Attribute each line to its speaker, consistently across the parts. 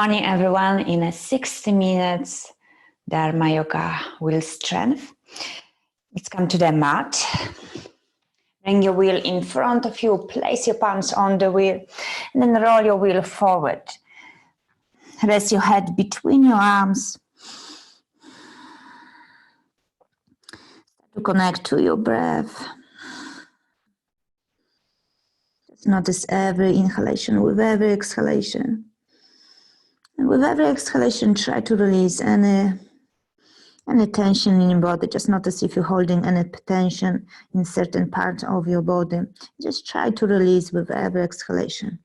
Speaker 1: Morning, everyone. In a 60 minutes Dharma Yoga Wheel strength. Let's come to the mat. Bring your wheel in front of you. Place your palms on the wheel, and then roll your wheel forward. Rest your head between your arms. To connect to your breath. Just notice every inhalation with every exhalation. And with every exhalation, try to release any tension in your body. Just notice if you're holding any tension in certain parts of your body. Just try to release with every exhalation.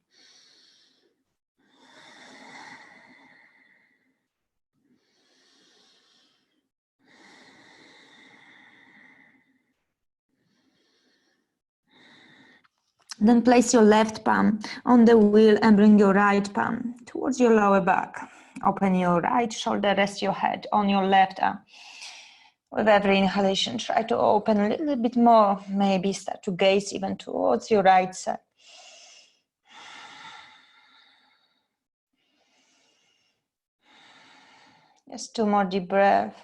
Speaker 1: Then place your left palm on the wheel and bring your right palm towards your lower back. Open your right shoulder, rest your head on your left arm. With every inhalation, try to open a little bit more. Maybe start to gaze even towards your right side. Just 2 more deep breaths.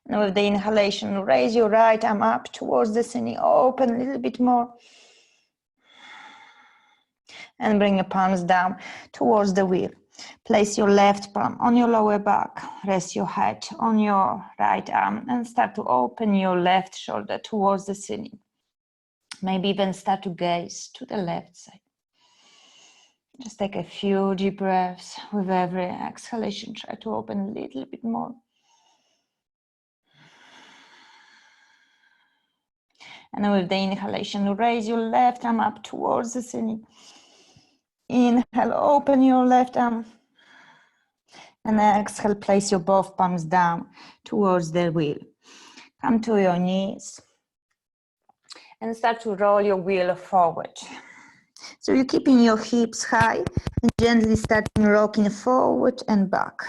Speaker 1: And with the inhalation, raise your right arm up towards the ceiling. Open a little bit more. And bring your palms down towards the wheel. Place your left palm on your lower back. Rest your head on your right arm and start to open your left shoulder towards the ceiling. Maybe even start to gaze to the left side. Just take a few deep breaths. With every exhalation, try to open a little bit more. And with the inhalation, raise your left arm up towards the ceiling. Inhale, open your left arm. And exhale, place your both palms down towards the wheel. Come to your knees. And start to roll your wheel forward. So you're keeping your hips high and gently starting rocking forward and back.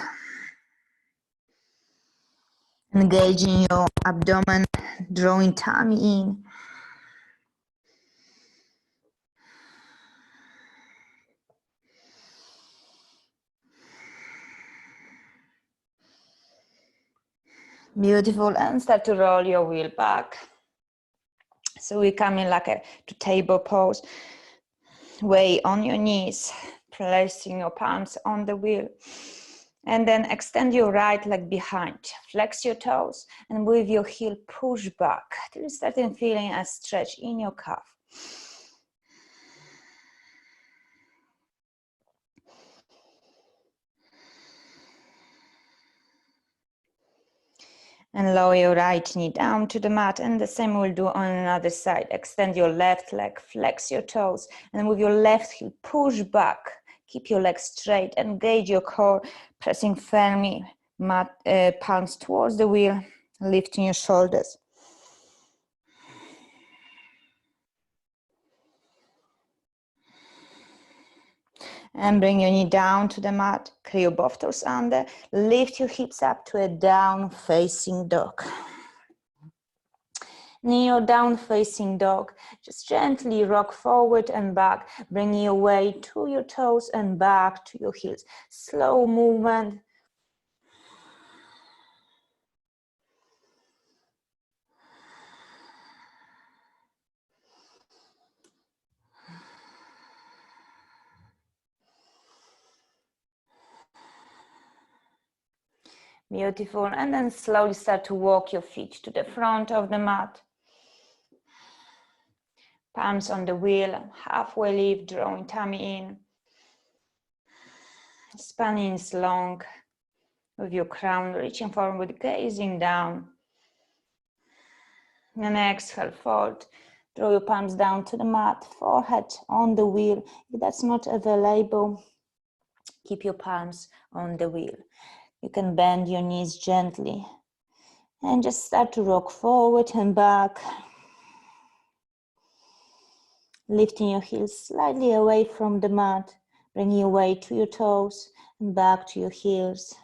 Speaker 1: Engaging your abdomen, drawing tummy in. Beautiful, and start to roll your wheel back. So we come in like to table pose. Way on your knees, placing your palms on the wheel. And then extend your right leg behind. Flex your toes, and with your heel push back till you start feeling a stretch in your calf. And lower your right knee down to the mat, and the same we'll do on another side. Extend your left leg, flex your toes, and with your left heel, push back. Keep your legs straight, engage your core, pressing firmly, palms towards the wheel, lifting your shoulders. And bring your knee down to the mat, curl both toes under, lift your hips up to a down facing dog. In your down facing dog, just gently rock forward and back, bringing your weight to your toes and back to your heels. Slow movement. Beautiful. And then slowly start to walk your feet to the front of the mat. Palms on the wheel, halfway lift, drawing tummy in. Spine is long with your crown reaching forward, gazing down. And exhale, fold. Draw your palms down to the mat, forehead on the wheel. If that's not available, keep your palms on the wheel. You can bend your knees gently and just start to rock forward and back. Lifting your heels slightly away from the mat, bringing your weight to your toes and back to your heels.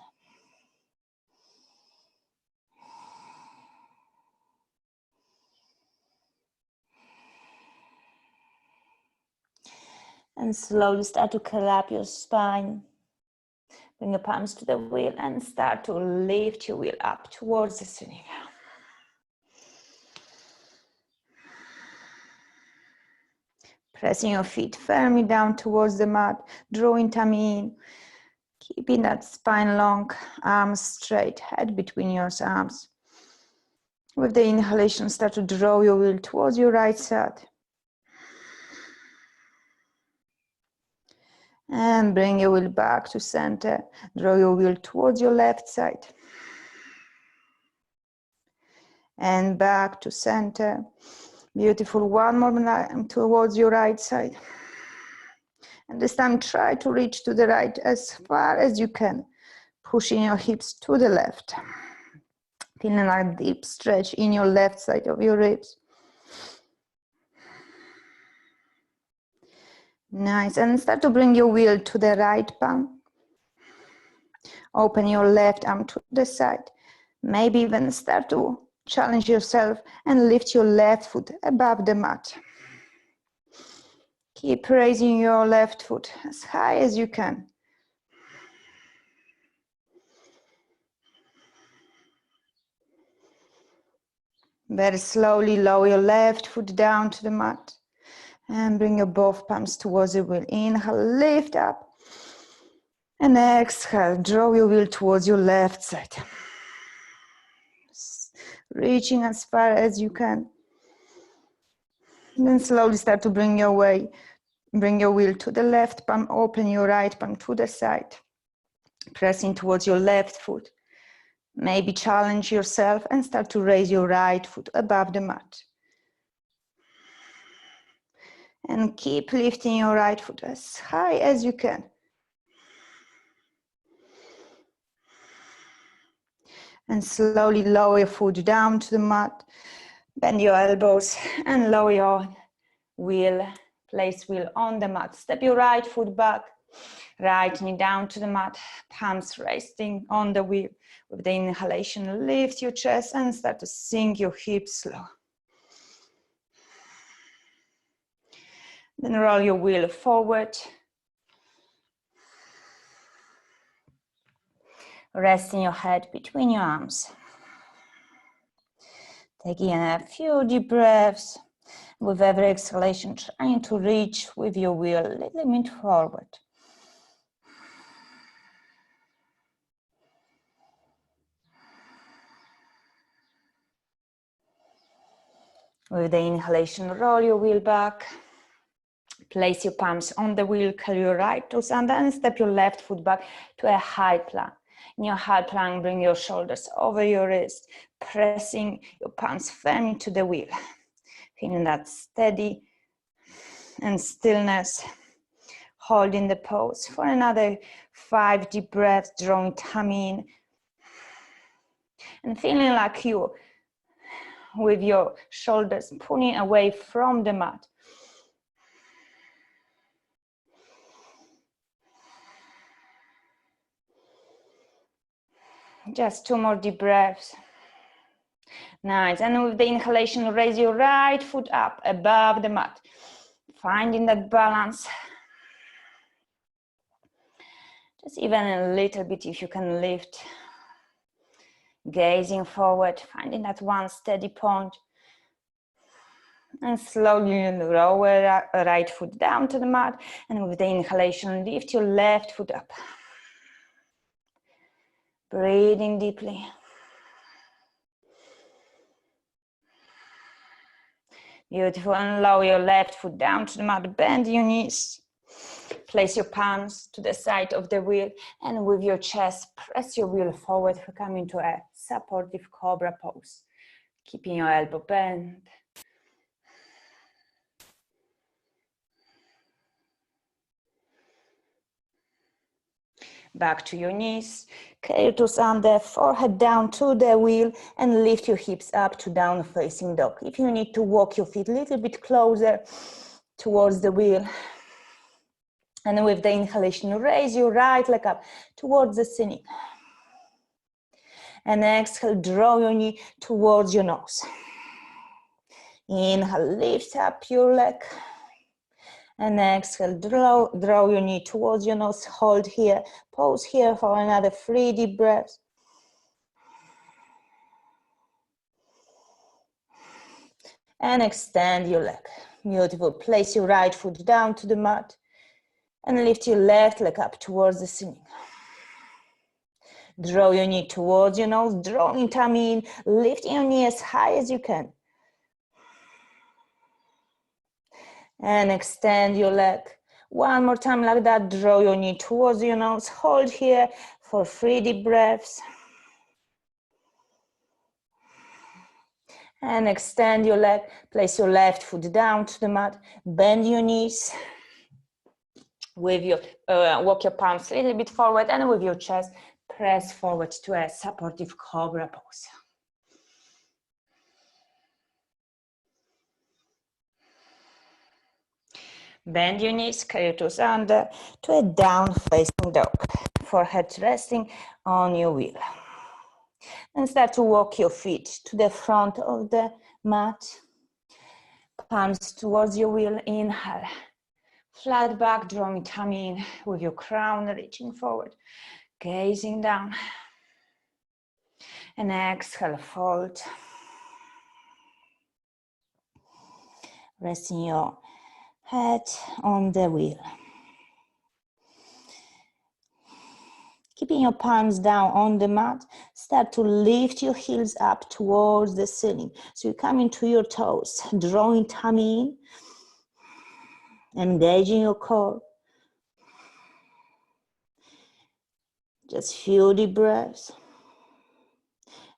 Speaker 1: And slowly start to curl up your spine. Bring your palms to the wheel and start to lift your wheel up towards the ceiling. Pressing your feet firmly down towards the mat, drawing tummy in. Keeping that spine long, arms straight, head between your arms. With the inhalation, start to draw your wheel towards your right side. And bring your wheel back to center. Draw your wheel towards your left side. And back to center. Beautiful. One more time towards your right side. And this time try to reach to the right as far as you can. Pushing your hips to the left. Feeling a deep stretch in your left side of your ribs. Nice. And start to bring your wheel to the right palm. Open your left arm to the side. Maybe even start to challenge yourself and lift your left foot above the mat. Keep raising your left foot as high as you can. Very slowly lower your left foot down to the mat and bring your both palms towards the wheel. Inhale, lift up. And exhale, draw your wheel towards your left side. Reaching as far as you can. Then slowly start to bring your wheel to the left palm, open your right palm to the side. Pressing towards your left foot. Maybe challenge yourself and start to raise your right foot above the mat. And keep lifting your right foot as high as you can. And slowly lower your foot down to the mat. Bend your elbows and lower your wheel. Place wheel on the mat. Step your right foot back. Right knee down to the mat. Palms resting on the wheel. With the inhalation, lift your chest and start to sink your hips slow. Then roll your wheel forward. Resting your head between your arms. Taking a few deep breaths. With every exhalation, trying to reach with your wheel a little bit forward. With the inhalation, roll your wheel back. Place your palms on the wheel, curl your right toes under and step your left foot back to a high plank. In your high plank, bring your shoulders over your wrist, pressing your palms firmly to the wheel. Feeling that steady and stillness. Holding the pose for another 5 deep breaths, drawing tummy in. And feeling like you, with your shoulders pulling away from the mat. Just 2 more deep breaths. Nice. And with the inhalation, raise your right foot up above the mat. Finding that balance. Just even a little bit if you can lift. Gazing forward, finding that one steady point. And slowly lower right foot down to the mat. And with the inhalation, lift your left foot up. Breathing deeply. Beautiful. And lower your left foot down to the mat. Bend your knees. Place your palms to the side of the wheel. And with your chest, press your wheel forward for coming to a supportive cobra pose. Keeping your elbow bent. Back to your knees, curl your toes under, forehead down to the wheel, and lift your hips up to down facing dog. If you need to walk your feet a little bit closer towards the wheel. And with the inhalation, raise your right leg up towards the ceiling. And exhale, draw your knee towards your nose. Inhale, lift up your leg. And exhale, draw your knee towards your nose, hold here, pause here for another 3 deep breaths. And extend your leg. Beautiful. Place your right foot down to the mat and lift your left leg up towards the ceiling. Draw your knee towards your nose, drawing tummy in, lifting your knee as high as you can. And extend your leg. One more time like that. Draw your knee towards your nose. Hold here for 3 deep breaths. And extend your leg. Place your left foot down to the mat. Bend your knees. With your, walk your palms a little bit forward, and with your chest, press forward to a supportive cobra pose. Bend your knees, carry your toes under to a down facing dog. Forehead resting on your wheel. And start to walk your feet to the front of the mat. Palms towards your wheel. Inhale. Flat back, drawing tummy in with your crown reaching forward. Gazing down. And exhale, fold. Resting your head on the wheel. Keeping your palms down on the mat, start to lift your heels up towards the ceiling. So you come into your toes, drawing tummy in, engaging your core. Just few deep breaths.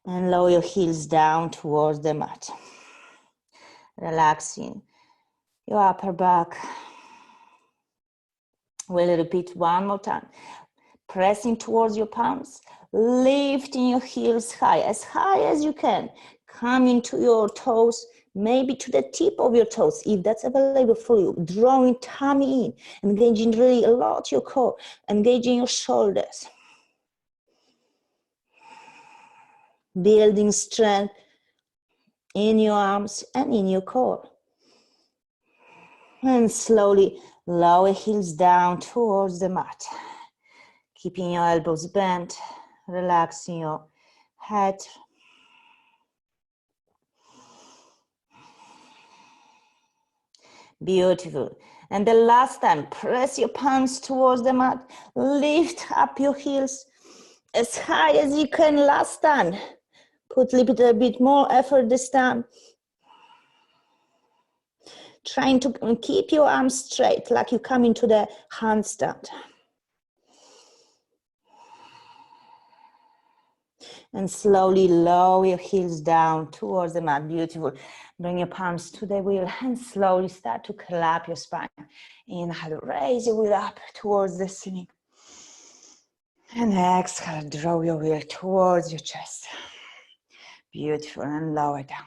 Speaker 1: And lower your heels down towards the mat. Relaxing your upper back. We'll repeat one more time. Pressing towards your palms, lifting your heels high as you can. Coming to your toes, maybe to the tip of your toes, if that's available for you. Drawing tummy in, engaging really a lot your core, engaging your shoulders. Building strength in your arms and in your core. And slowly lower heels down towards the mat. Keeping your elbows bent, relaxing your head. Beautiful. And the last time, press your palms towards the mat. Lift up your heels as high as you can last time. Put a little bit more effort this time. Trying to keep your arms straight, like you come into the handstand. And slowly lower your heels down towards the mat. Beautiful. Bring your palms to the wheel and slowly start to clap your spine. Inhale, raise your wheel up towards the ceiling. And exhale, draw your wheel towards your chest. Beautiful, and lower down.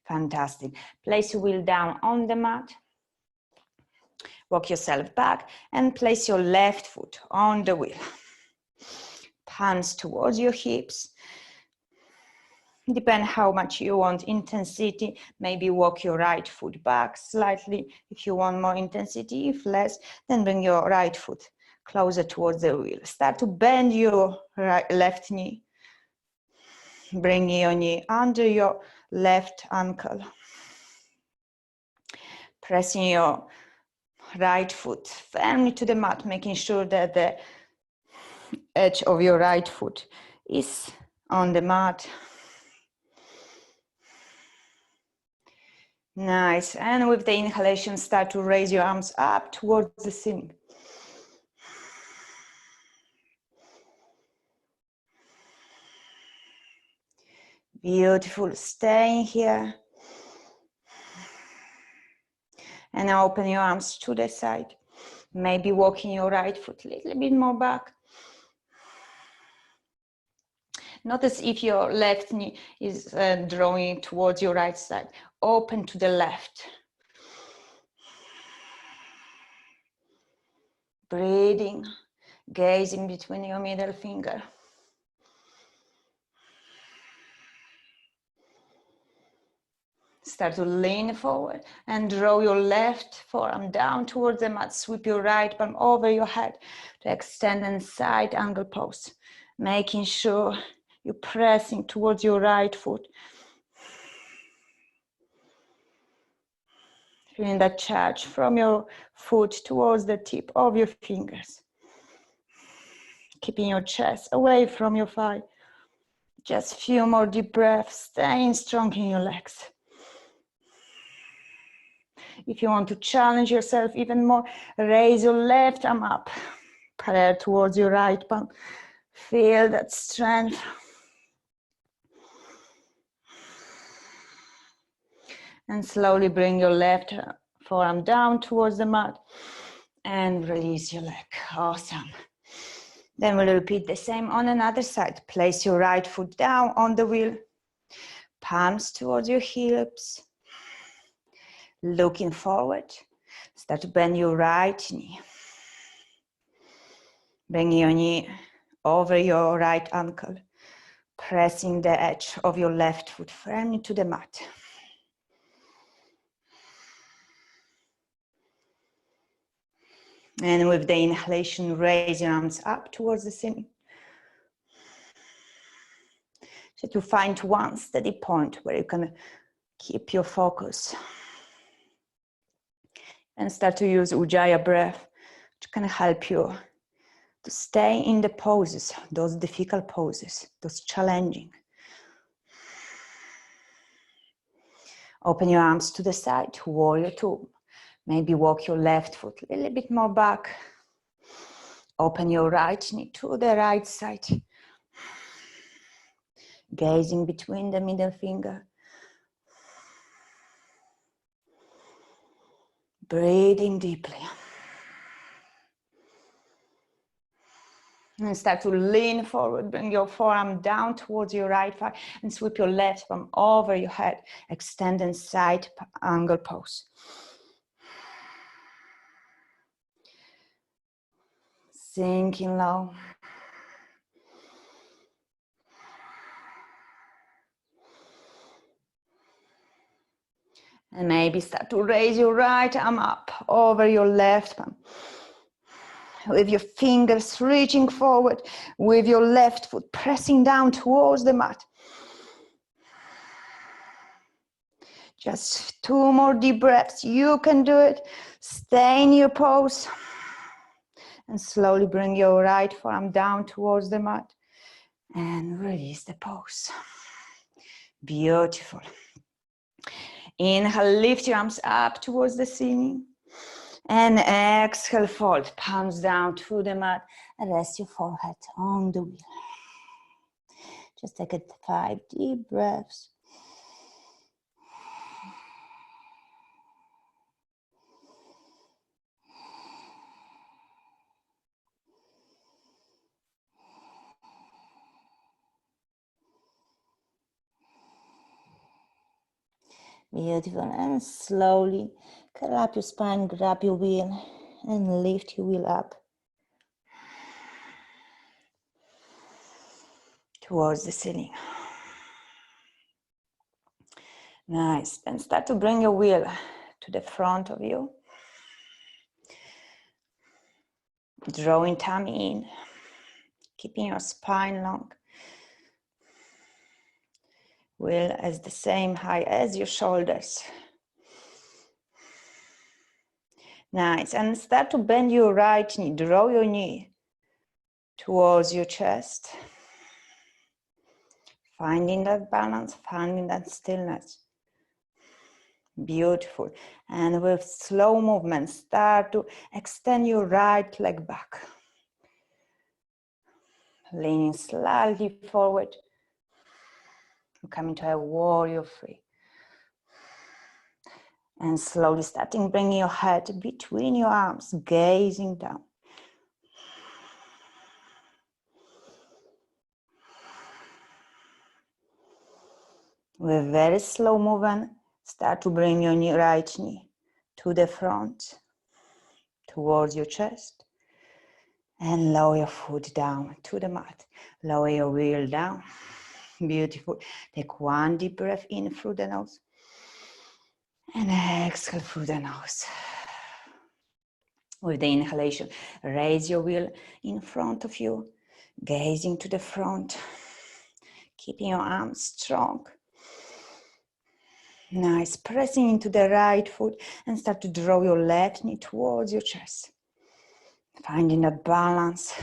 Speaker 1: Fantastic. Place your wheel down on the mat. Walk yourself back and place your left foot on the wheel. Palms towards your hips. Depend how much you want intensity. Maybe walk your right foot back slightly if you want more intensity. If less, then bring your right foot closer towards the wheel. Start to bend your left knee. Bring your knee under your left ankle. Pressing your right foot firmly to the mat, making sure that the edge of your right foot is on the mat. Nice. And with the inhalation, start to raise your arms up towards the ceiling. Beautiful. Staying here. And now open your arms to the side. Maybe walking your right foot a little bit more back. Notice if your left knee is drawing towards your right side. Open to the left. Breathing, gazing between your middle finger. Start to lean forward and draw your left forearm down towards the mat. Sweep your right palm over your head to extend and side angle pose. Making sure you're pressing towards your right foot. Feeling that charge from your foot towards the tip of your fingers. Keeping your chest away from your thigh. Just a few more deep breaths, staying strong in your legs. If you want to challenge yourself even more, raise your left arm up, parallel towards your right palm. Feel that strength. And slowly bring your left forearm down towards the mat and release your leg. Awesome. Then we'll repeat the same on another side. Place your right foot down on the wheel, palms towards your hips. Looking forward, start to bend your right knee. Bring your knee over your right ankle, pressing the edge of your left foot firmly to the mat. And with the inhalation, raise your arms up towards the ceiling. So to find one steady point where you can keep your focus. And start to use Ujjayi breath, which can help you to stay in the poses, those difficult poses, those challenging. Open your arms to the side, warrior two. Maybe walk your left foot a little bit more back. Open your right knee to the right side. Gazing between the middle finger. Breathing deeply. And start to lean forward, bring your forearm down towards your right thigh and sweep your left palm over your head. Extend and side angle pose. Sinking low. And maybe start to raise your right arm up over your left palm. With your fingers reaching forward, with your left foot pressing down towards the mat. Just two more deep breaths. You can do it. Stay in your pose. And slowly bring your right forearm down towards the mat. And release the pose. Beautiful. Inhale, lift your arms up towards the ceiling. And exhale, fold. Palms down to the mat. And rest your forehead on the wheel. Just take 5 deep breaths. Beautiful. And slowly curl up your spine, grab your wheel, and lift your wheel up towards the ceiling. Nice. Then start to bring your wheel to the front of you. Drawing tummy in, keeping your spine long. Wheel as the same height as your shoulders. Nice. And start to bend your right knee. Draw your knee towards your chest. Finding that balance, finding that stillness. Beautiful. And with slow movement, start to extend your right leg back. Leaning slightly forward. Coming to a warrior three. And slowly starting bringing your head between your arms, gazing down. With very slow movement, start to bring your right knee to the front, towards your chest. And lower your foot down to the mat. Lower your wheel down. Beautiful. Take one deep breath in through the nose. And exhale through the nose. With the inhalation, raise your wheel in front of you, gazing to the front, keeping your arms strong. Nice, pressing into the right foot and start to draw your left knee towards your chest. Finding that balance.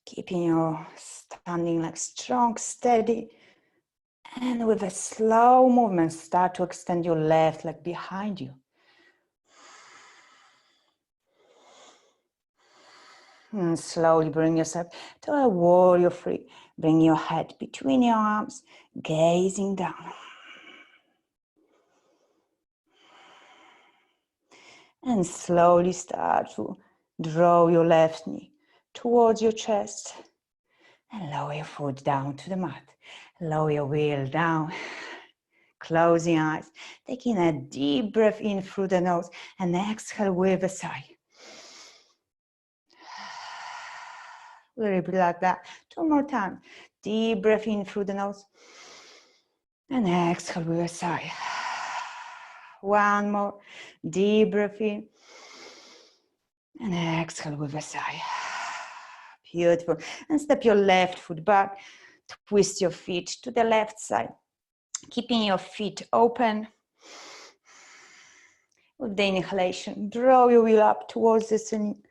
Speaker 1: Keeping your standing leg strong, steady. And with a slow movement, start to extend your left leg behind you. And slowly bring yourself to a warrior three. Bring your head between your arms, gazing down. And slowly start to draw your left knee towards your chest. And lower your foot down to the mat. Lower your wheel down. Closing eyes. Taking a deep breath in through the nose. And exhale with a sigh. We'll repeat like that 2 more times. Deep breath in through the nose. And exhale with a sigh. 1 more. Deep breath in. And exhale with a sigh. Beautiful. And step your left foot back. Twist your feet to the left side. Keeping your feet open. With the inhalation, draw your wheel up towards the ceiling.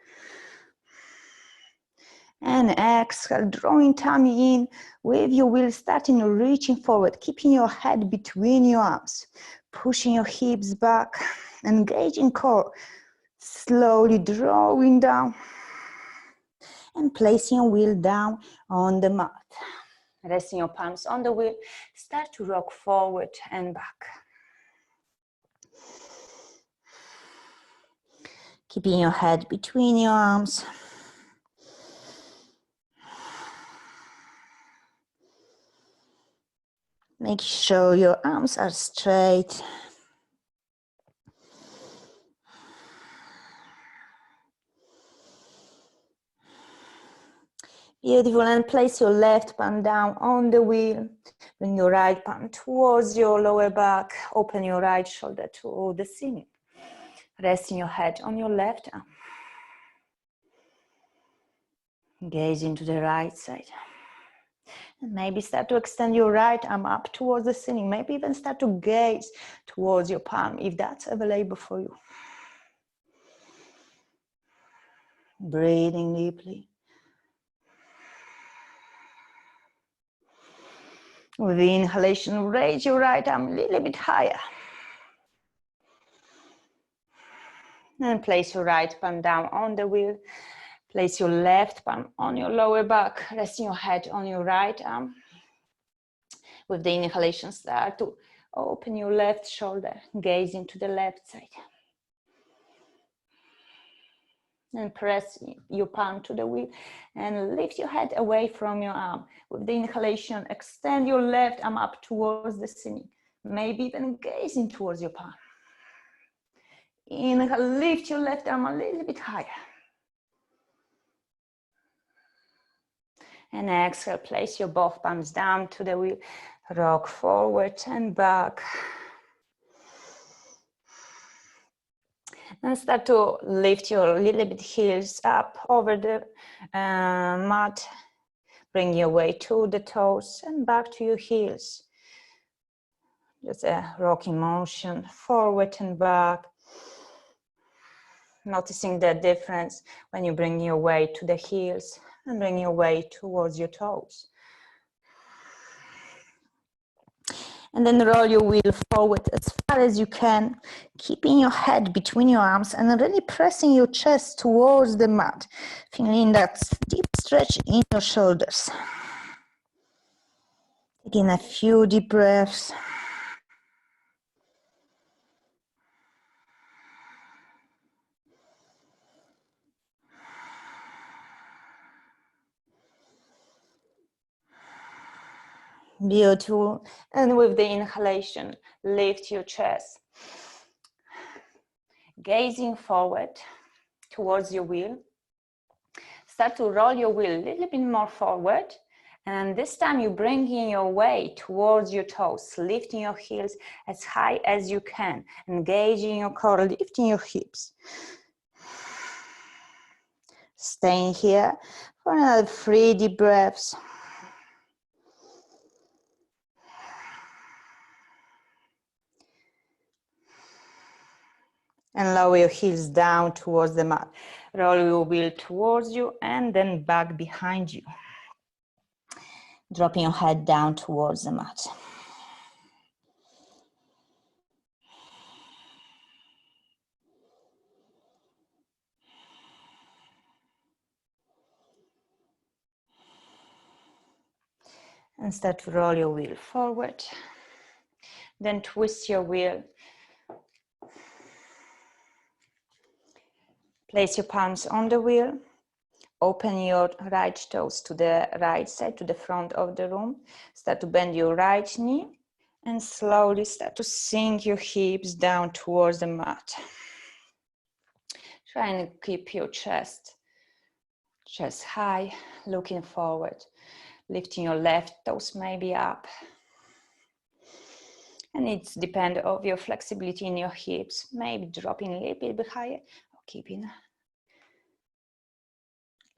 Speaker 1: And exhale, drawing tummy in with your wheel, starting reaching forward, keeping your head between your arms, pushing your hips back, engaging core, slowly drawing down and placing your wheel down on the mat. Resting your palms on the wheel, start to rock forward and back. Keeping your head between your arms. Make sure your arms are straight. Beautiful, and place your left palm down on the wheel. Bring your right palm towards your lower back. Open your right shoulder to the ceiling. Resting your head on your left arm. Gaze into the right side. And maybe start to extend your right arm up towards the ceiling. Maybe even start to gaze towards your palm if that's available for you. Breathing deeply. With the inhalation, raise your right arm a little bit higher. And place your right palm down on the wheel. Place your left palm on your lower back, resting your head on your right arm. With the inhalation, start to open your left shoulder, gaze into the left side. And press your palm to the wheel and lift your head away from your arm. With the inhalation, extend your left arm up towards the ceiling. Maybe even gazing towards your palm. Inhale, lift your left arm a little bit higher. And exhale, place your both palms down to the wheel. Rock forward and back. And start to lift your little bit heels up over the mat. Bring your weight to the toes and back to your heels. Just a rocking motion, forward and back. Noticing the difference when you bring your weight to the heels and bring your weight towards your toes. And then roll your wheel forward as far as you can, keeping your head between your arms and really pressing your chest towards the mat, feeling that deep stretch in your shoulders. Taking a few deep breaths. Beautiful. And with the inhalation, lift your chest. Gazing forward towards your wheel. Start to roll your wheel a little bit more forward And this time you're bringing your weight towards your toes, lifting your heels as high as you can, engaging your core, lifting your hips. Staying here for another 3 deep breaths. And lower your heels down towards the mat. Roll your wheel towards you and then back behind you. Dropping your head down towards the mat. And start to roll your wheel forward. Then twist your wheel. Place your palms on the wheel. Open your right toes to the right side, to the front of the room. Start to bend your right knee and slowly start to sink your hips down towards the mat. Try and keep your chest high, looking forward. Lifting your left toes maybe up. And it's depend on your flexibility in your hips. Maybe dropping a little bit higher or keeping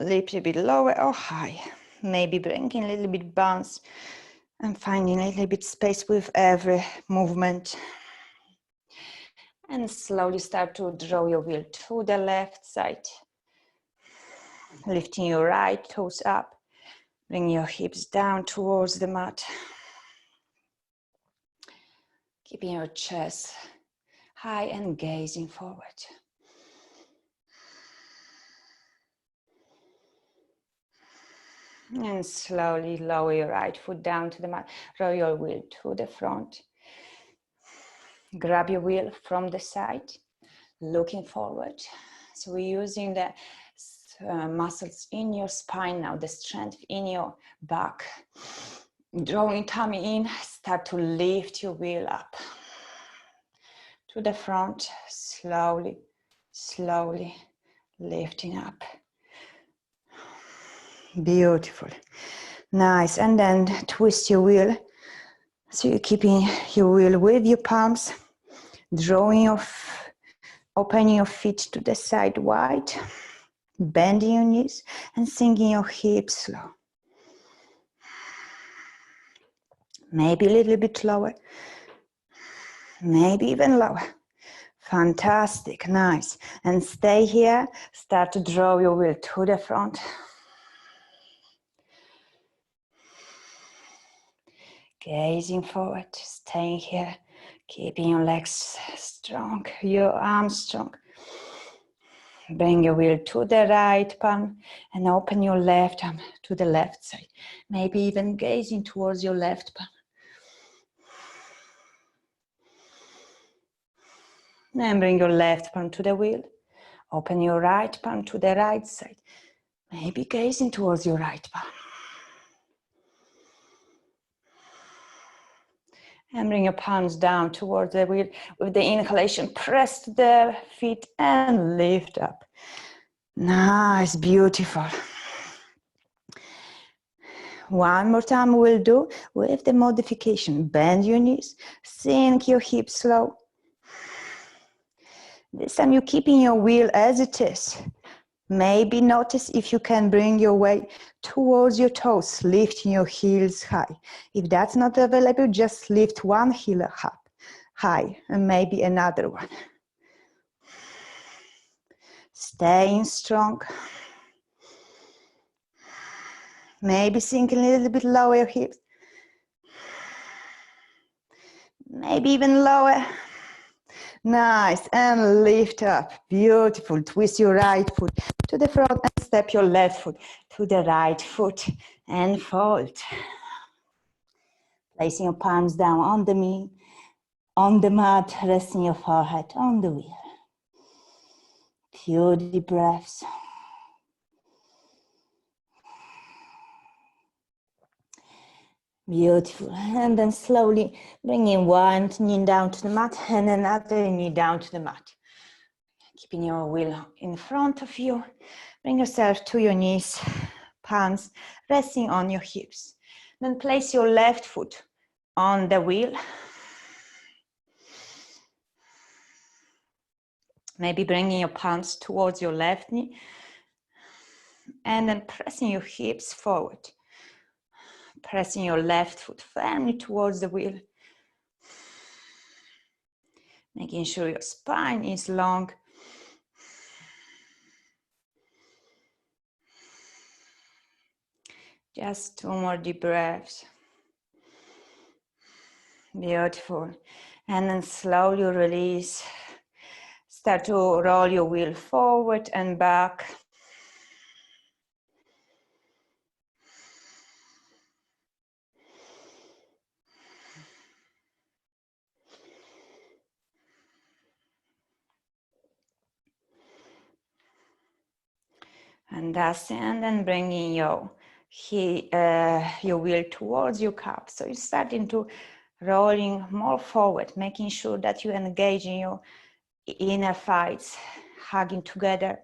Speaker 1: a little bit lower or high. Maybe bringing a little bit bounce and finding a little bit space with every movement. And slowly start to draw your wheel to the left side. Lifting your right toes up. Bring your hips down towards the mat. Keeping your chest high and gazing forward. And slowly lower your right foot down to the mat. Roll your wheel to the front. Grab your wheel from the side, looking forward. So we're using the muscles in your spine now, the strength in your back. Drawing tummy in, start to lift your wheel up. To the front, slowly, slowly lifting up. Beautiful. Nice. And then twist your wheel. So you're keeping your wheel with your palms, drawing your, opening your feet to the side wide, bending your knees and sinking your hips slow. Maybe a little bit lower, maybe even lower. Fantastic, nice. And stay here, start to draw your wheel to the front. Gazing forward, staying here, keeping your legs strong, your arms strong. Bring your wheel to the right palm and open your left arm to the left side. Maybe even gazing towards your left palm. And bring your left palm to the wheel. Open your right palm to the right side. Maybe gazing towards your right palm. And bring your palms down towards the wheel. With the inhalation, press the feet and lift up. Nice, beautiful. One more time we'll do with the modification. Bend your knees, sink your hips slow. This time you're keeping your wheel as it is. Maybe notice if you can bring your weight towards your toes, lifting your heels high. If that's not available, just lift one heel up high and maybe another one. Staying strong. Maybe sinking a little bit lower your hips. Maybe even lower. Nice, and lift up. Beautiful. Twist your right foot to the front and step your left foot to the right foot and fold. Placing your palms down on the knee, on the mat, resting your forehead on the wheel. Few deep breaths. Beautiful. And then slowly bringing one knee down to the mat and another knee down to the mat. Keeping your wheel in front of you. Bring yourself to your knees, palms resting on your hips. Then place your left foot on the wheel. Maybe bringing your palms towards your left knee. And then pressing your hips forward. Pressing your left foot firmly towards the wheel. Making sure your spine is long. Just 2 more deep breaths. Beautiful. And then slowly release. Start to roll your wheel forward and back. And that's it. And then bringing your wheel towards your calf. So you're starting to rolling more forward, making sure that you engage in your inner thighs, hugging together.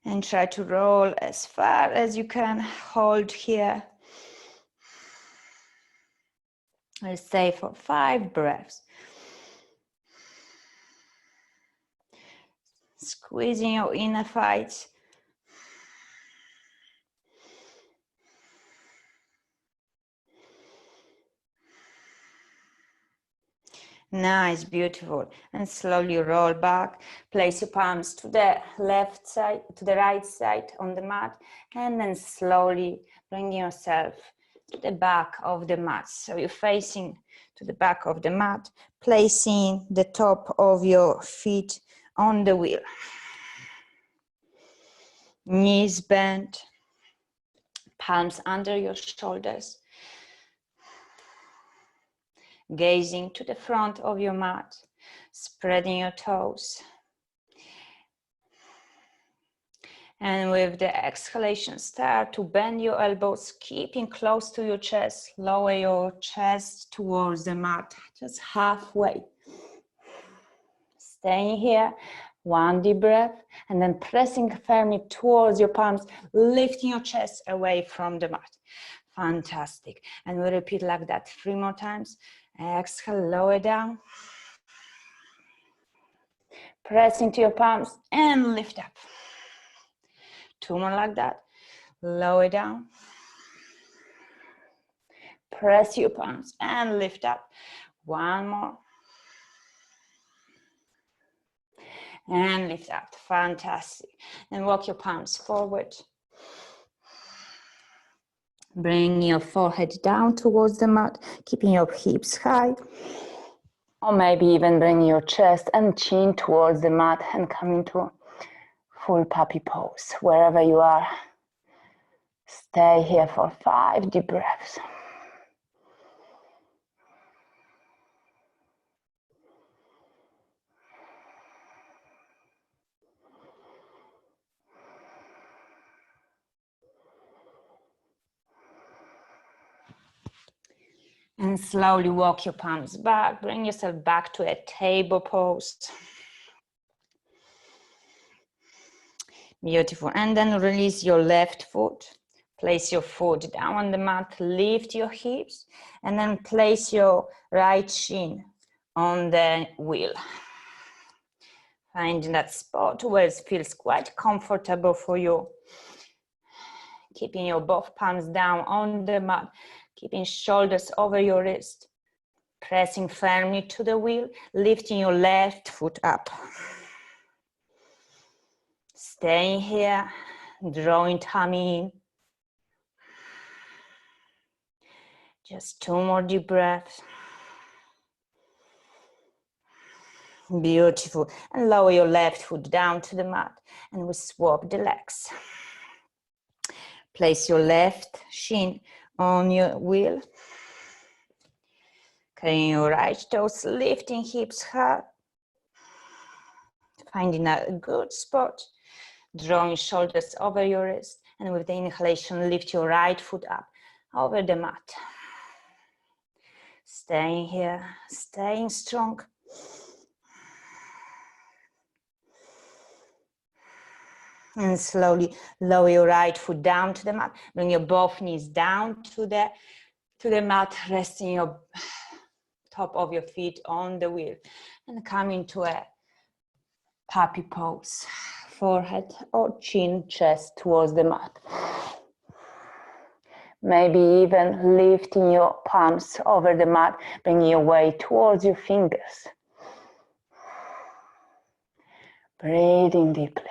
Speaker 1: And try to roll as far as you can. Hold here. Let's stay for 5 breaths. Squeezing your inner thighs. Nice, beautiful. And slowly roll back. Place your palms to the left side, to the right side on the mat. And then slowly bring yourself to the back of the mat. So you're facing to the back of the mat, placing the top of your feet on the wheel. Knees bent, palms under your shoulders. Gazing to the front of your mat, spreading your toes. And with the exhalation, start to bend your elbows, keeping close to your chest. Lower your chest towards the mat, just halfway. Staying here, 1 deep breath, and then pressing firmly towards your palms, lifting your chest away from the mat. Fantastic. And we repeat like that 3 more times. Exhale, lower down. Press into your palms and lift up. 2 more like that. Lower down. Press your palms and lift up. 1 more. And lift up. Fantastic. And walk your palms forward. Bring your forehead down towards the mat, keeping your hips high. Or maybe even bring your chest and chin towards the mat and come into full puppy pose. Wherever you are, stay here for 5 deep breaths. And slowly walk your palms back. Bring yourself back to a table pose. Beautiful. And then release your left foot. Place your foot down on the mat. Lift your hips. And then place your right shin on the wheel. Finding that spot where it feels quite comfortable for you. Keeping your both palms down on the mat. Keeping shoulders over your wrist. Pressing firmly to the wheel. Lifting your left foot up. Staying here. Drawing tummy in. Just 2 more deep breaths. Beautiful. And lower your left foot down to the mat. And we swap the legs. Place your left shin on your wheel. Carrying your right toes, lifting hips high. Finding a good spot. Drawing shoulders over your wrist. And with the inhalation, lift your right foot up over the mat. Staying here, staying strong. And slowly lower your right foot down to the mat. Bring your both knees down to the mat, resting your top of your feet on the wheel. And come into a puppy pose. Forehead or chin, chest towards the mat. Maybe even lifting your palms over the mat, bringing your weight towards your fingers. Breathing deeply.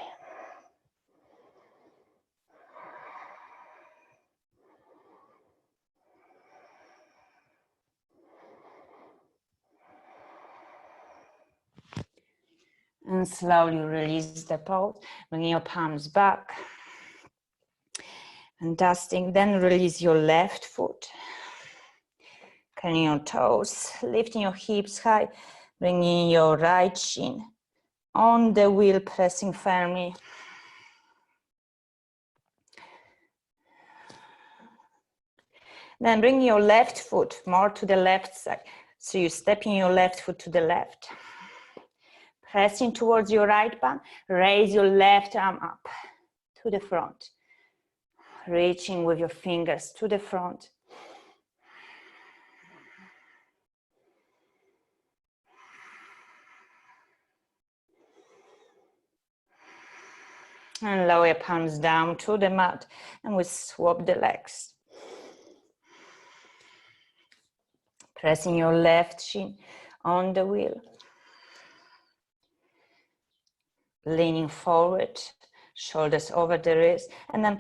Speaker 1: And slowly release the pose, bringing your palms back. Fantastic. Then release your left foot. Curling your toes, lifting your hips high, bringing your right shin on the wheel, pressing firmly. Then bring your left foot more to the left side. So you're stepping your left foot to the left. Pressing towards your right palm, raise your left arm up to the front. Reaching with your fingers to the front. And lower your palms down to the mat, and we swap the legs. Pressing your left shin on the wheel. Leaning forward, shoulders over the wrist, and then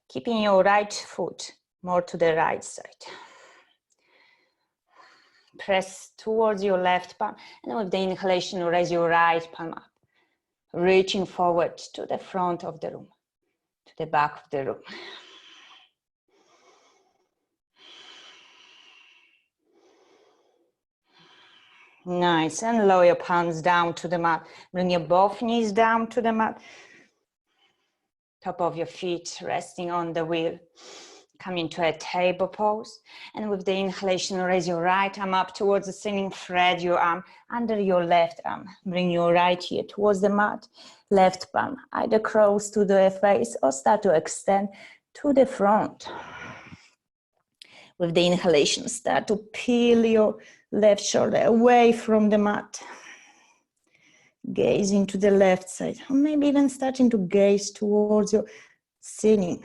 Speaker 1: keeping your right foot more to the right side. Press towards your left palm, and with the inhalation, raise your right palm up, reaching forward to the front of the room, to the back of the room. Nice, and lower your palms down to the mat. Bring your both knees down to the mat. Top of your feet resting on the wheel. Come into a table pose. And with the inhalation, raise your right arm up towards the ceiling. Thread your arm under your left arm. Bring your right ear towards the mat. Left palm either close to the face or start to extend to the front. With the inhalation, start to peel your left shoulder away from the mat. Gazing to the left side, or maybe even starting to gaze towards your ceiling.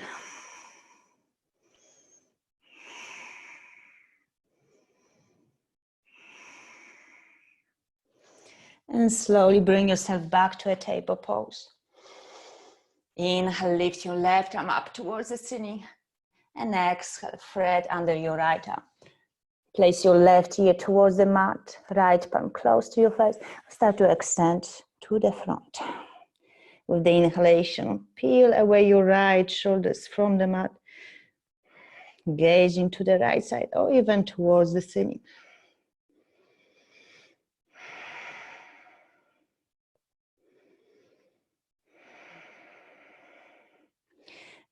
Speaker 1: And slowly bring yourself back to a table pose. Inhale, lift your left arm up towards the ceiling. And exhale, thread under your right arm. Place your left ear towards the mat, right palm close to your face. Start to extend to the front. With the inhalation, peel away your right shoulders from the mat. Gazing to the right side or even towards the ceiling.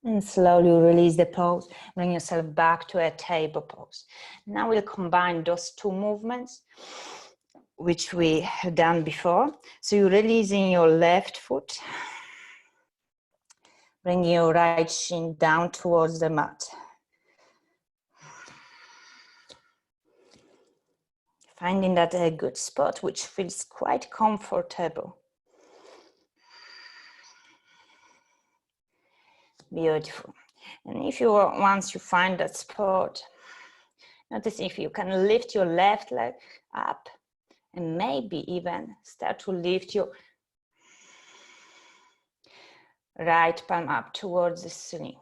Speaker 1: And slowly release the pose. Bring yourself back to a table pose. Now we'll combine those two movements, which we have done before. So you're releasing your left foot. Bring your right shin down towards the mat. Finding that a good spot, which feels quite comfortable. Beautiful. And if you once you find that spot, notice if you can lift your left leg up and maybe even start to lift your right palm up towards the ceiling.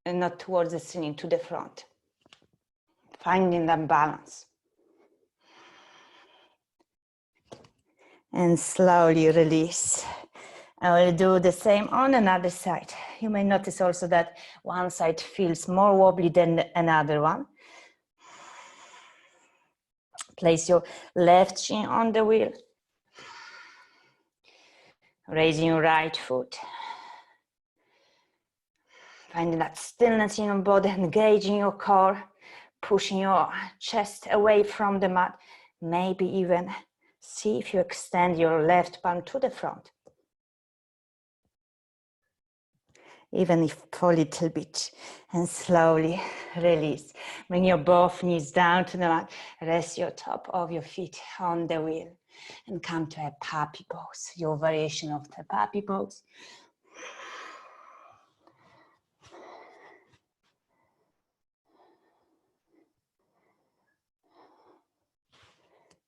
Speaker 1: And not towards the ceiling, to the front. Finding that balance. And slowly release. I will do the same on another side. You may notice also that one side feels more wobbly than another one. Place your left shin on the wheel. Raising your right foot. Finding that stillness in your body, engaging your core, pushing your chest away from the mat, maybe even See if you extend your left palm to the front. Even if for a little bit, and slowly release. Bring your both knees down to the mat. Rest your top of your feet on the wheel and come to a puppy pose, your variation of the puppy pose.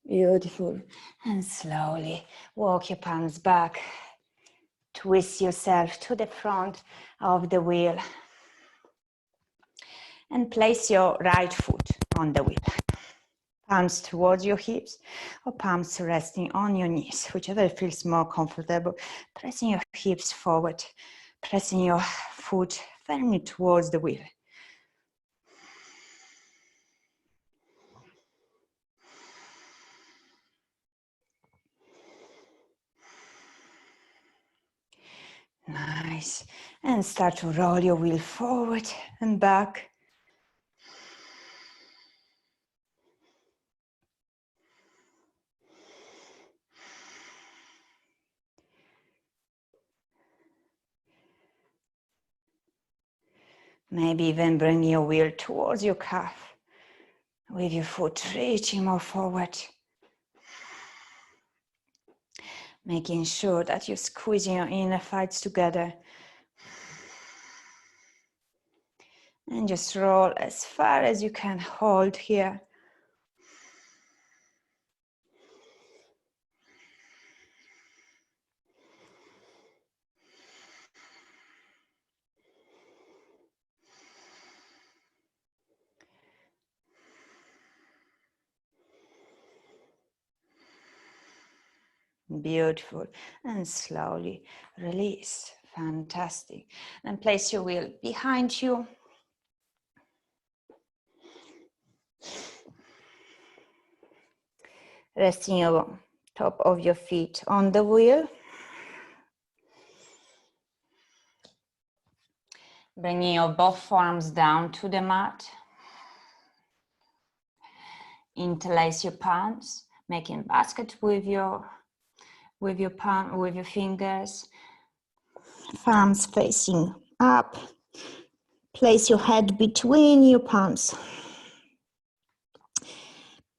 Speaker 1: Beautiful. And slowly walk your palms back. Twist yourself to the front of the wheel. And place your right foot on the wheel. Palms towards your hips or palms resting on your knees, whichever feels more comfortable. Pressing your hips forward, pressing your foot firmly towards the wheel. Nice. And start to roll your wheel forward and back. Maybe even bring your wheel towards your calf with your foot reaching more forward. Making sure that you're squeezing your inner thighs together. And just roll as far as you can. Hold here. Beautiful. And slowly release. Fantastic. And place your wheel behind you. Resting your top of your feet on the wheel. Bringing your both forearms down to the mat. Interlace your palms, making a basket with your fingers. Palms facing up. Place your head between your palms.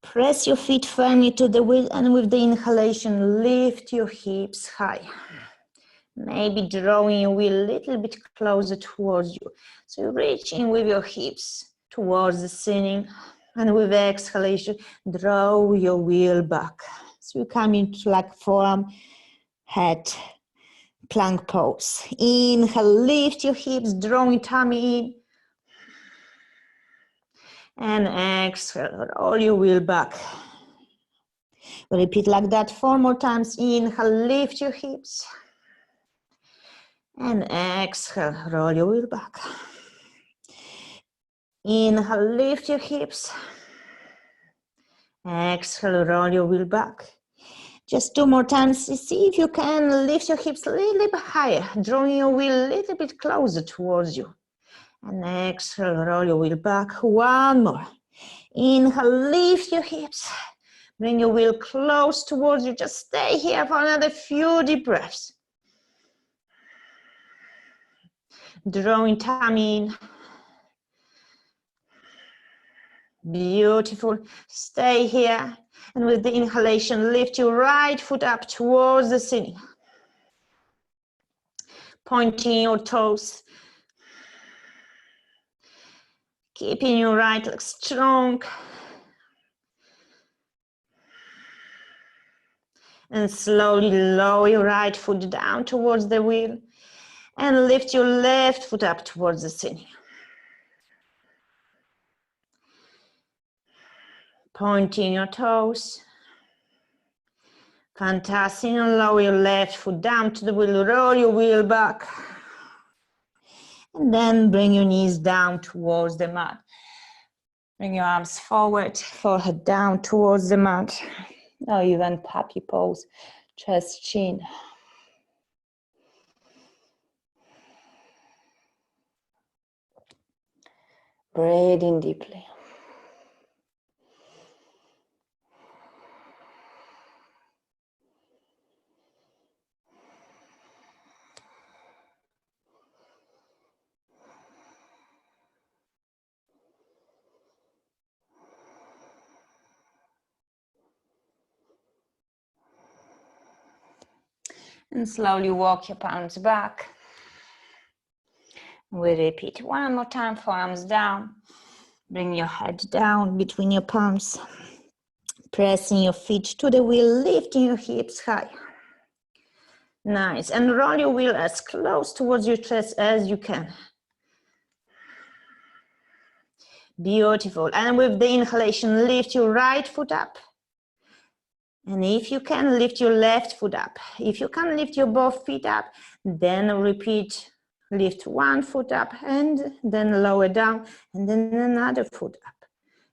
Speaker 1: Press your feet firmly to the wheel, and with the inhalation, lift your hips high. Maybe drawing your wheel a little bit closer towards you. So you reach in with your hips towards the ceiling, and with the exhalation, draw your wheel back. So you come into like forearm, head, plank pose. Inhale, lift your hips, drawing tummy in. And exhale, roll your wheel back. Repeat like that 4 more times. Inhale, lift your hips. And exhale, roll your wheel back. Inhale, lift your hips. Exhale, roll your wheel back. Just 2 more times. See if you can lift your hips a little bit higher, drawing your wheel a little bit closer towards you. And exhale, roll your wheel back. 1 more. Inhale, lift your hips. Bring your wheel close towards you. Just stay here for another few deep breaths. Drawing tummy in. Beautiful. Stay here. And with the inhalation, lift your right foot up towards the ceiling. Pointing your toes. Keeping your right leg strong. And slowly lower your right foot down towards the wheel. And lift your left foot up towards the ceiling. Pointing your toes. Fantastic. And lower your left foot down to the wheel. Roll your wheel back. And then bring your knees down towards the mat. Bring your arms forward, forehead down towards the mat. Or even puppy pose, chest, chin. Breathe in deeply. And slowly walk your palms back. We repeat one more time, forearms down. Bring your head down between your palms. Pressing your feet to the wheel, lifting your hips high. Nice. And roll your wheel as close towards your chest as you can. Beautiful. And with the inhalation, lift your right foot up. And if you can, lift your left foot up. If you can lift your both feet up, then repeat. Lift one foot up and then lower down and then another foot up.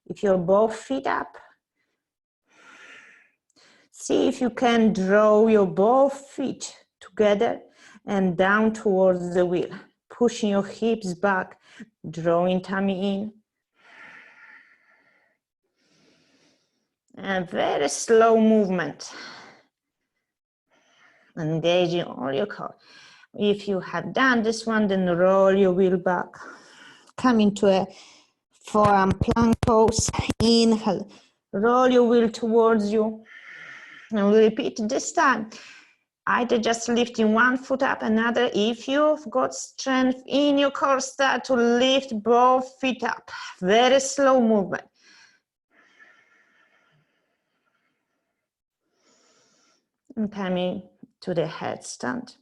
Speaker 1: If you're both feet up, see if you can draw your both feet together and down towards the wheel. Pushing your hips back, drawing tummy in. And very slow movement. Engaging all your core. If you have done this one, then roll your wheel back. Come into a forearm plank pose. Inhale. Roll your wheel towards you. And we'll repeat this time. Either just lifting one foot up, another. If you've got strength in your core, start to lift both feet up. Very slow movement. And coming to the headstand.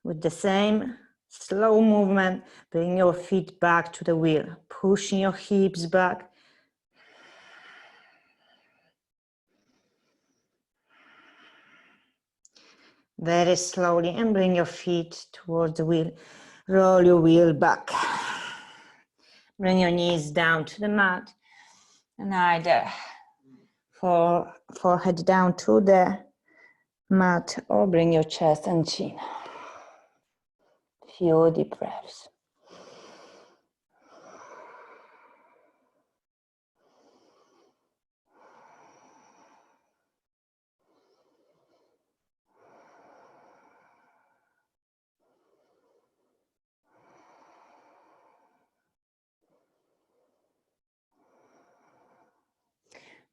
Speaker 1: With the same slow movement, bring your feet back to the wheel, pushing your hips back. Very slowly, and bring your feet towards the wheel. Roll your wheel back. Bring your knees down to the mat, and either forehead down to the mat, or bring your chest and chin. Few deep breaths.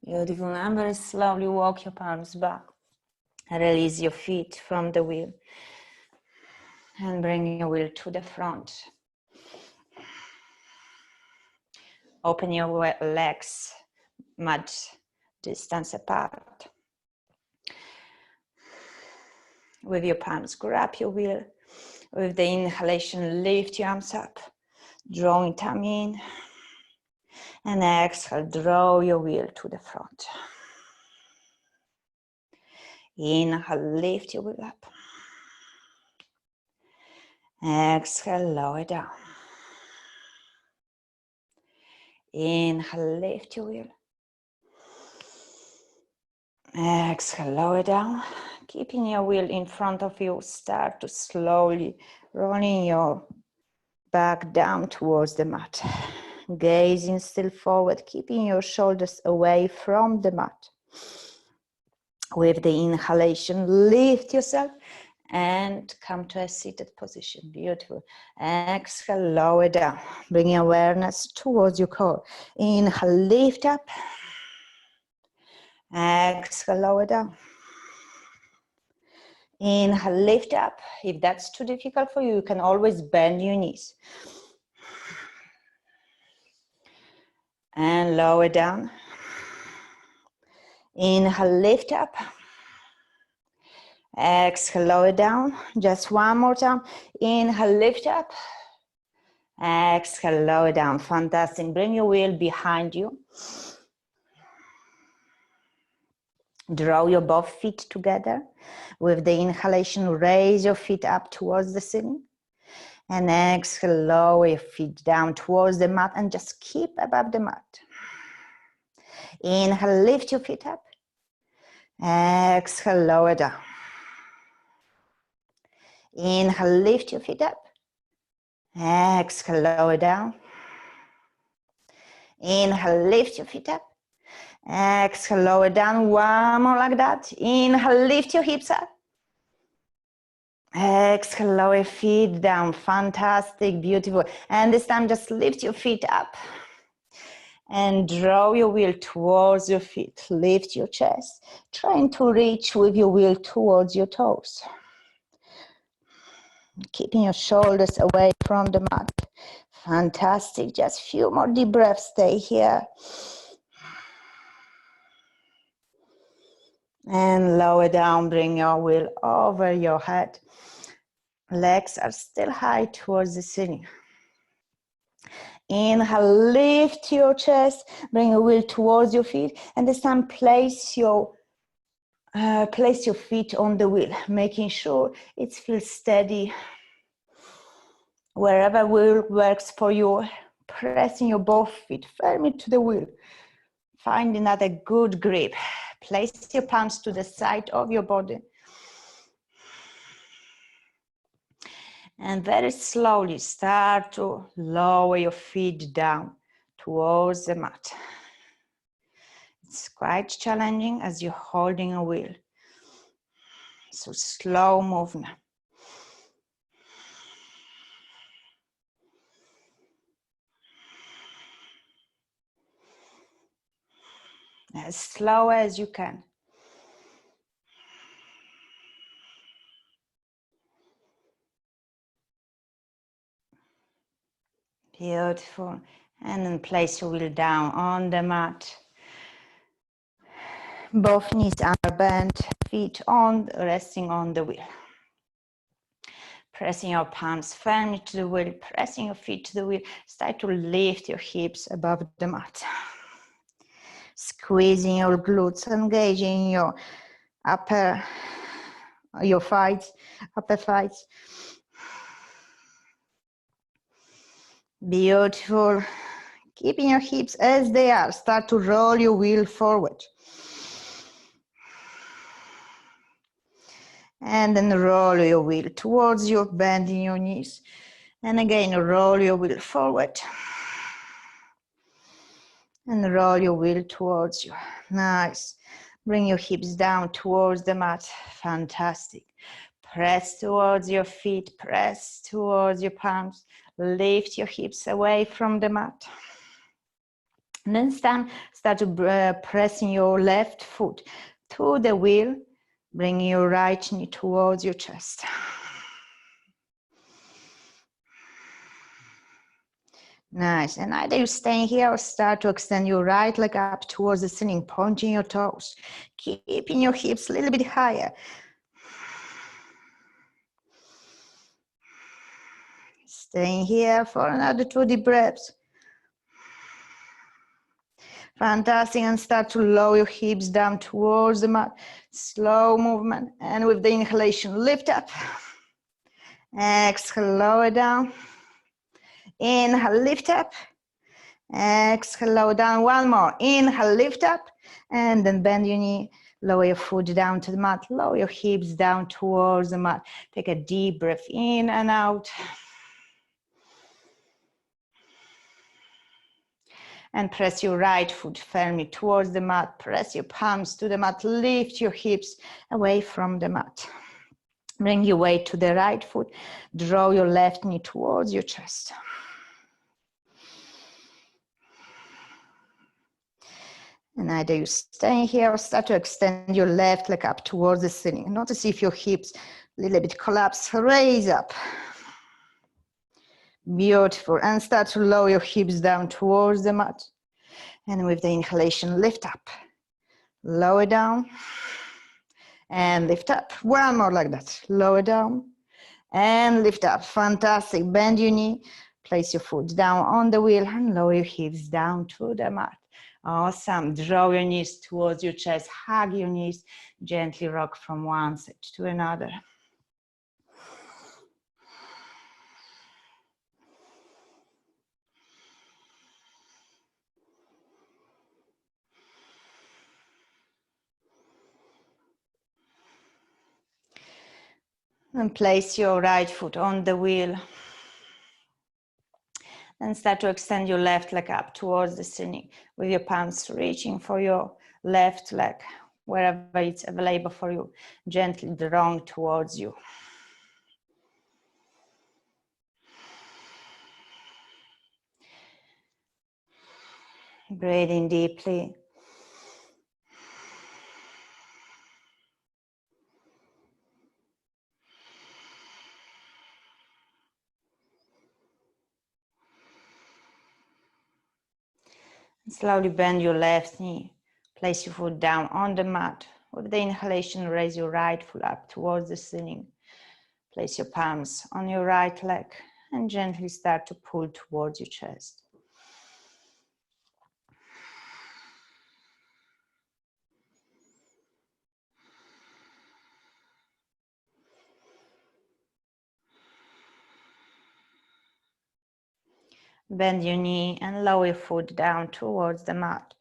Speaker 1: Beautiful. And very slowly walk your palms back. Release your feet from the wheel. And bring your wheel to the front. Open your legs mat distance apart. With your palms, grab your wheel. With the inhalation, lift your arms up, drawing tummy in. And exhale, draw your wheel to the front. Inhale, lift your wheel up. Exhale, lower down. Inhale, lift your wheel. Exhale, lower down. Keeping your wheel in front of you, start to slowly rolling your back down towards the mat. Gazing still forward, keeping your shoulders away from the mat. With the inhalation, lift yourself and come to a seated position. Beautiful. Exhale, lower down. Bring awareness towards your core. Inhale, lift up. Exhale, lower down. Inhale, lift up. If that's too difficult for you, you can always bend your knees. And lower down. Inhale, lift up. Exhale, lower down. Just one more time. Inhale, lift up. Exhale, lower down. Fantastic. Bring your wheel behind you. Draw your both feet together. With the inhalation, raise your feet up towards the ceiling. And exhale, lower your feet down towards the mat and just keep above the mat. Inhale, lift your feet up. Exhale, lower down. Inhale, lift your feet up. Exhale, lower down. Inhale, lift your feet up. Exhale, lower down. One more like that. Inhale, lift your hips up. Exhale, lower your feet down. Fantastic, beautiful. And this time, just lift your feet up. And draw your wheel towards your feet. Lift your chest, trying to reach with your wheel towards your toes. Keeping your shoulders away from the mat. Fantastic. Just a few more deep breaths. Stay here. And lower down. Bring your wheel over your head. Legs are still high towards the ceiling. Inhale, lift your chest. Bring your wheel towards your feet. And this time place your feet on the wheel, making sure it feels steady. Wherever wheel works for you, pressing your both feet firmly to the wheel. Find another good grip. Place your palms to the side of your body. And very slowly start to lower your feet down towards the mat. It's quite challenging as you're holding a wheel. So slow movement. As slow as you can. Beautiful. And then place your wheel down on the mat. Both knees are bent, feet on, resting on the wheel. Pressing your palms firmly to the wheel, pressing your feet to the wheel. Start to lift your hips above the mat. Squeezing your glutes, engaging your upper thighs. Beautiful. Keeping your hips as they are. Start to roll your wheel forward. And then roll your wheel towards you, bending your knees. And again, roll your wheel forward. And roll your wheel towards you. Nice. Bring your hips down towards the mat. Fantastic. Press towards your feet. Press towards your palms. Lift your hips away from the mat. And then start to pressing your left foot to the wheel. Bring your right knee towards your chest. Nice. And either you stay here or start to extend your right leg up towards the ceiling, pointing your toes, keeping your hips a little bit higher. Staying here for another 2 deep breaths. Fantastic. And start to lower your hips down towards the mat. Slow movement. And with the inhalation, lift up. Exhale, lower down. Inhale, lift up. Exhale, lower down. One more. Inhale, lift up. And then bend your knee. Lower your foot down to the mat. Lower your hips down towards the mat. Take a deep breath in and out. And press your right foot firmly towards the mat. Press your palms to the mat. Lift your hips away from the mat. Bring your weight to the right foot. Draw your left knee towards your chest. And either you stay here or start to extend your left leg up towards the ceiling. Notice if your hips a little bit collapse. Raise up. Beautiful. And start to lower your hips down towards the mat. And with the inhalation, lift up. Lower down. And lift up. One more like that. Lower down. And lift up. Fantastic. Bend your knee. Place your foot down on the wheel and lower your hips down to the mat. Awesome. Draw your knees towards your chest. Hug your knees. Gently rock from one side to another. And place your right foot on the wheel. And start to extend your left leg up towards the ceiling with your palms reaching for your left leg, wherever it's available for you, gently drawing towards you. Breathe in deeply. Slowly bend your left knee. Place your foot down on the mat. With the inhalation, raise your right foot up towards the ceiling. Place your palms on your right leg and gently start to pull towards your chest. Bend your knee and lower your foot down towards the mat.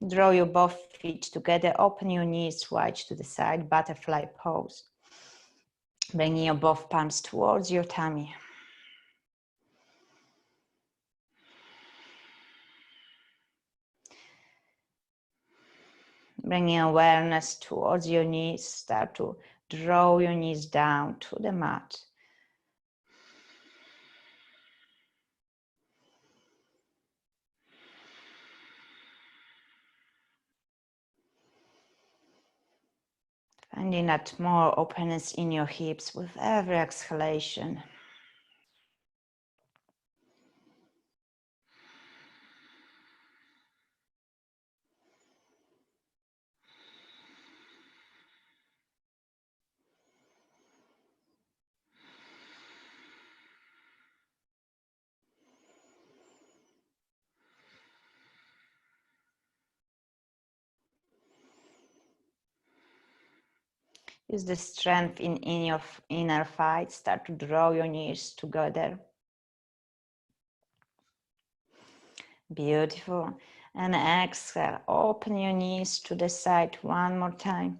Speaker 1: Draw your both feet together, open your knees wide to the side, butterfly pose. Bringing your both palms towards your tummy. Bringing awareness towards your knees, start to draw your knees down to the mat. Finding that more openness in your hips with every exhalation. Use the strength in your inner thighs. Start to draw your knees together. Beautiful. And exhale. Open your knees to the side one more time.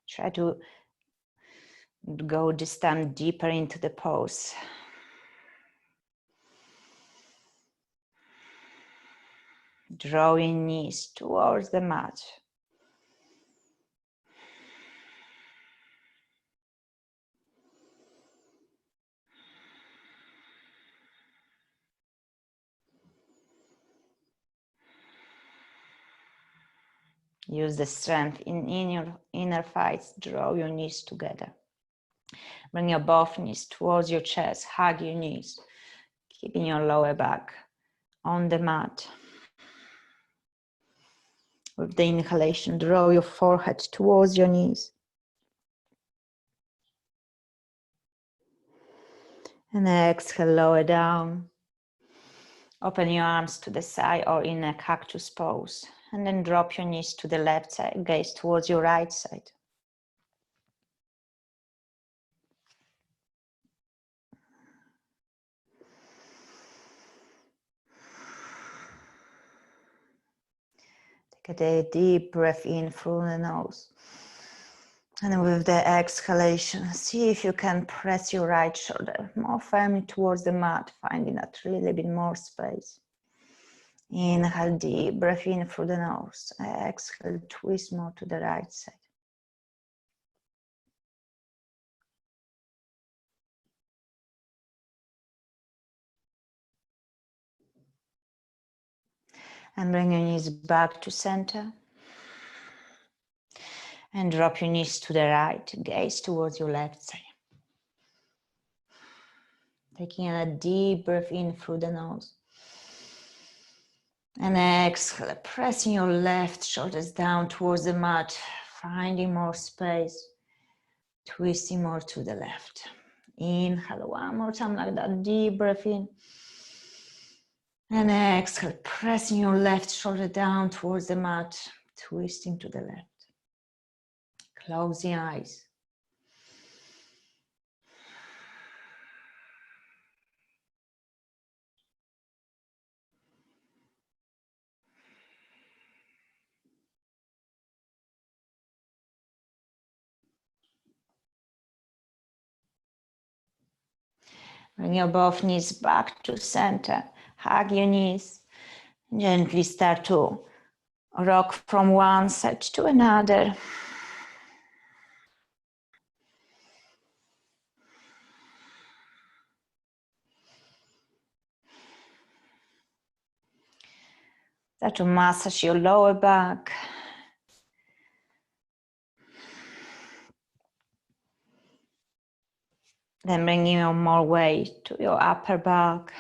Speaker 1: Try to go this time deeper into the pose. Draw your knees towards the mat. Use the strength in your inner thighs. Draw your knees together. Bring your both knees towards your chest. Hug your knees, keeping your lower back on the mat. With the inhalation, draw your forehead towards your knees. And exhale, lower down. Open your arms to the side or in a cactus pose. And then drop your knees to the left side, gaze towards your right side. Take a deep breath in through the nose. And with the exhalation, see if you can press your right shoulder more firmly towards the mat, finding that little bit more space. Inhale, deep breath in through the nose. Exhale, twist more to the right side. And bring your knees back to center. And drop your knees to the right, gaze towards your left side. Taking a deep breath in through the nose. And exhale, pressing your left shoulders down towards the mat, finding more space, twisting more to the left. Inhale one more time like that, deep breath in. And exhale, pressing your left shoulder down towards the mat, twisting to the left. Close the eyes. Bring your both knees back to center. Hug your knees. Gently start to rock from one side to another. Start to massage your lower back. Then bringing more weight to your upper back,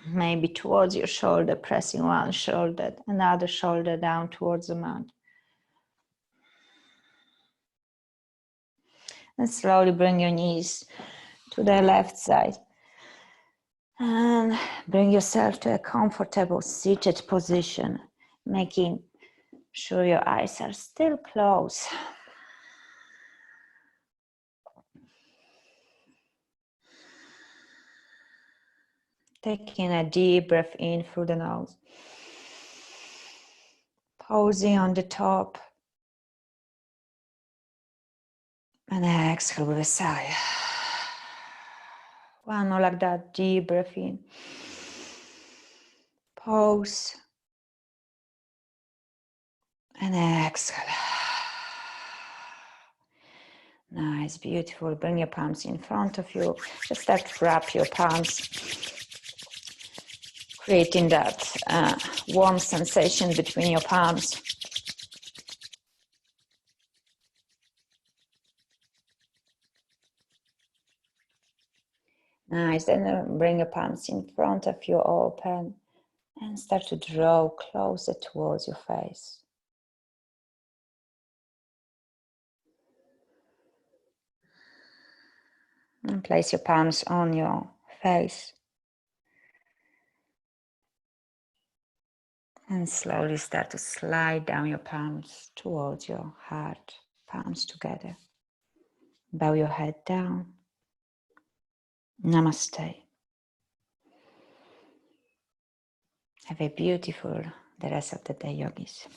Speaker 1: maybe towards your shoulder, pressing one shoulder, another shoulder down towards the mat. And slowly bring your knees to the left side. And bring yourself to a comfortable seated position, making sure your eyes are still closed. Taking a deep breath in through the nose. Pausing on the top. And exhale with a sigh. One more like that, deep breath in. Pause. And exhale. Nice, beautiful. Bring your palms in front of you. Just start to wrap your palms, creating that warm sensation between your palms. Nice, then bring your palms in front of you, open, and start to draw closer towards your face. And place your palms on your face. And slowly start to slide down your palms towards your heart, palms together. Bow your head down. Namaste. Have a beautiful the rest of the day, yogis.